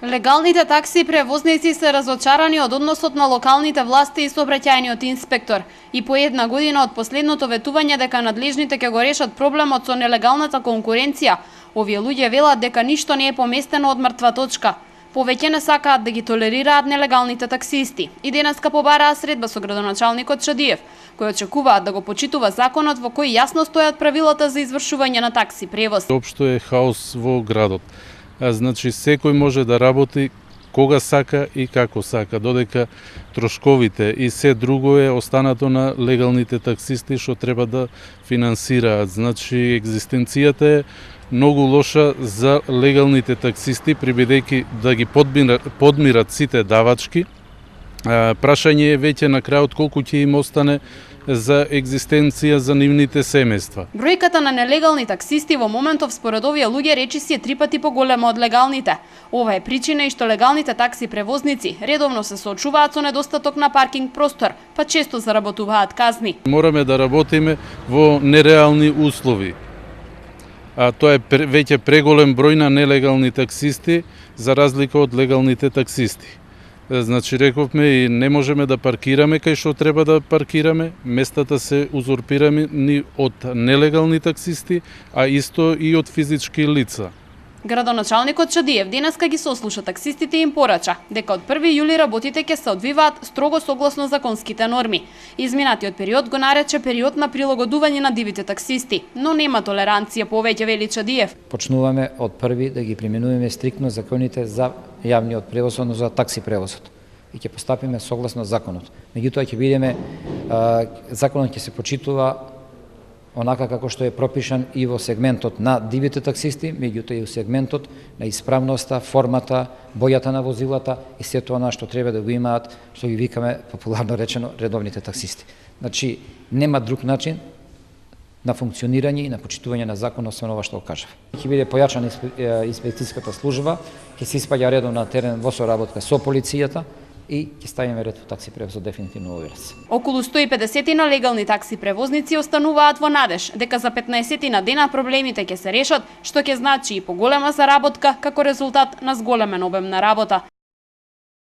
Легалните такси превозници се разочарани од односот на локалните власти и сообраќајниот инспектор. И по една година од последното ветување дека надлежните ќе го решат проблемот со нелегалната конкуренција, овие луѓе велат дека ништо не е поместено од мртва точка. Повеќе не сакаат да ги толерираат нелегалните таксисти. И денеска побараа средба со градоначалникот Шадиев, кој очекуваат да го почитува законот во кој јасно стојат правилата за извршување на такси превоз. Општо е хаос во градот. Значи секој може да работи кога сака и како сака, додека трошковите и се друго е останато на легалните таксисти што треба да финансираат. Значи екзистенцијата е многу лоша за легалните таксисти, прибедејќи да ги подмират сите давачки. Прашање е веќе на крајот колку ќе им остане за екзистенција за нивните семејства. Бројката на нелегални таксисти во моментов според овие луѓе речиси е 3 пати поголема од легалните. Ова е причина и што легалните такси превозници редовно се соочуваат со недостаток на паркинг простор, па често заработуваат казни. Мораме да работиме во нереални услови. Тоа е веќе преголем број на нелегални таксисти за разлика од легалните таксисти. Значи рековме и не можеме да паркираме кај што треба да паркираме, местата се узурпирани од нелегални таксисти, а исто и од физички лица. Градоначалникот Шадиев денеска ги сослуша таксистите и им порача дека од 1 јули работите ќе се одвиваат строго согласно законските норми. Изминатиот период го нарече период на прилагодување на дивите таксисти, но нема толеранција повеќе, вели Шадиев. Почнуваме од 1 да ги применуваме стриктно законите за јавниот превоз, односно за такси превозот. И ќе постапиме согласно законот. Меѓутоа ќе видиме законот ќе се почитува онака како што е пропишан и во сегментот на дивите таксисти, меѓутоа и во сегментот на исправноста, формата, бојата на возилата и сето она што треба да го имаат, што ги викаме популарно речено редовните таксисти. Значи нема друг начин на функционирање и на почитување на законот, освен ова што го кажав. Ќе биде појачана инспекцијската служба, ќе се испаѓа редовно на терен во соработка со полицијата и ќе ставиме ред во такси превозот дефинитивно во Верес. Околу 150 на легални такси превозници остануваат во надеж дека за 15 на дена проблемите ќе се решат, што ќе значи и поголема заработка како резултат на зголемен обем на работа.